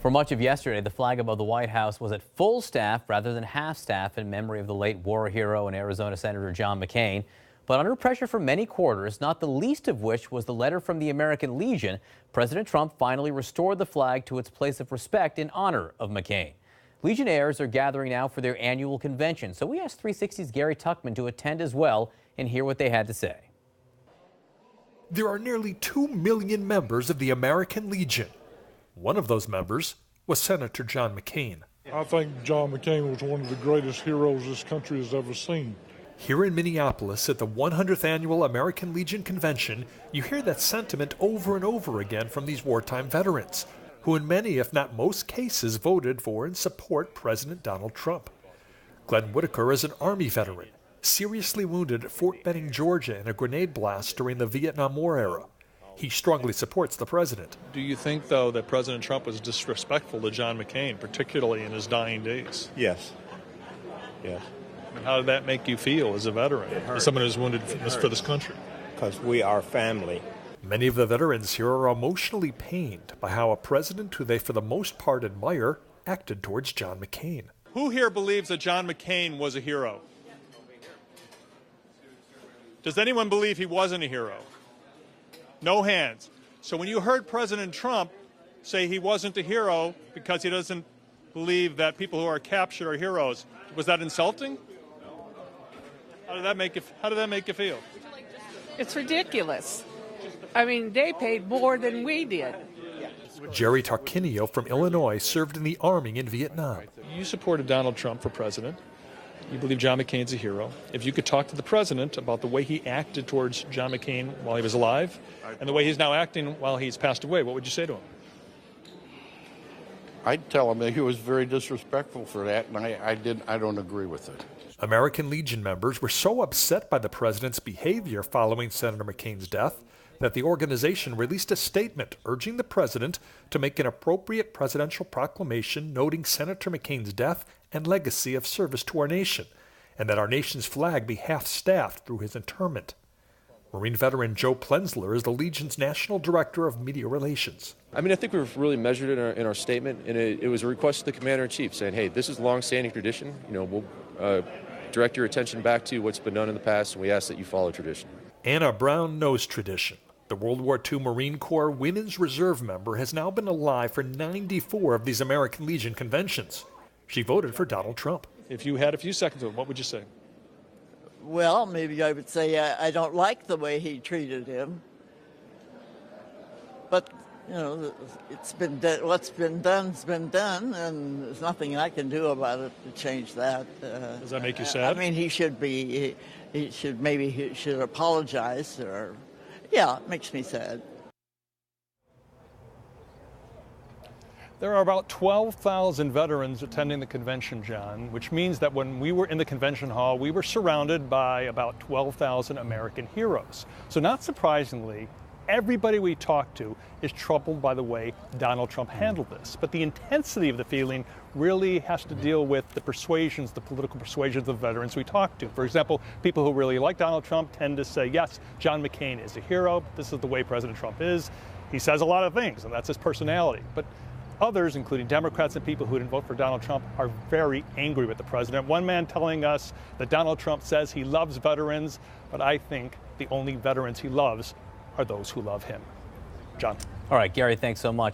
For much of yesterday, the flag above the White House was at full staff rather than half staff in memory of the late war hero and Arizona Senator John McCain. But under pressure from many quarters, not the least of which was the letter from the American Legion, President Trump finally restored the flag to its place of respect in honor of McCain. Legionnaires are gathering now for their annual convention, so we asked 360's Gary Tuckman to attend as well and hear what they had to say. There are nearly 2 million members of the American Legion. One of those members was Senator John McCain. I think John McCain was one of the greatest heroes this country has ever seen. Here in Minneapolis at the 100th Annual American Legion Convention, you hear that sentiment over and over again from these wartime veterans, who in many, if not most cases, voted for and support President Donald Trump. Glenn Whitaker is an Army veteran, seriously wounded at Fort Benning, Georgia in a grenade blast during the Vietnam War era. He strongly supports the president. Do you think, though, that President Trump was disrespectful to John McCain, particularly in his dying days? Yes. Yes. And how did that make you feel as a veteran, as someone who's wounded for this country? Because we are family. Many of the veterans here are emotionally pained by how a president who they for the most part admire acted towards John McCain. Who here believes that John McCain was a hero? Does anyone believe he wasn't a hero? No hands. So when you heard President Trump say he wasn't a hero because he doesn't believe that people who are captured are heroes, was that insulting? How did that make you feel? It's ridiculous. I mean, they paid more than we did. Jerry Tarquinio from Illinois served in the Army in Vietnam. You supported Donald Trump for president. You believe John McCain's a hero. If you could talk to the president about the way he acted towards John McCain while he was alive and the way he's now acting while he's passed away, what would you say to him? I'd tell him that he was very disrespectful for that, and I don't agree with it. American Legion members were so upset by the president's behavior following Senator McCain's death that the organization released a statement urging the president to make an appropriate presidential proclamation noting Senator McCain's death and legacy of service to our nation, and that our nation's flag be half-staffed through his interment. Marine veteran Joe Plensler is the Legion's National Director of Media Relations. I mean, I think we were really measured in our statement, and it was a request to the Commander-in-Chief saying, hey, this is a long-standing tradition. You know, we'll direct your attention back to what's been done in the past, and we ask that you follow tradition. Anna Brown knows tradition. The World War II Marine Corps Women's Reserve member has now been alive for 94 of these American Legion conventions. She voted for Donald Trump. If you had a few seconds with him, what would you say? Well, maybe I would say I don't like the way he treated him. But, you know, what's been done's been done, and there's nothing I can do about it to change that. Does that make you sad? I mean, he should apologize, or, yeah, it makes me sad. There are about 12,000 veterans attending the convention, John, which means that when we were in the convention hall, we were surrounded by about 12,000 American heroes. So not surprisingly, everybody we talked to is troubled by the way Donald Trump handled this. But the intensity of the feeling really has to deal with the persuasions, the political persuasions of veterans we talked to. For example, people who really like Donald Trump tend to say, yes, John McCain is a hero. This is the way President Trump is. He says a lot of things, and that's his personality. But others, including Democrats and people who didn't vote for Donald Trump, are very angry with the president. One man telling us that Donald Trump says he loves veterans, but I think the only veterans he loves are those who love him. John. All right, Gary, thanks so much.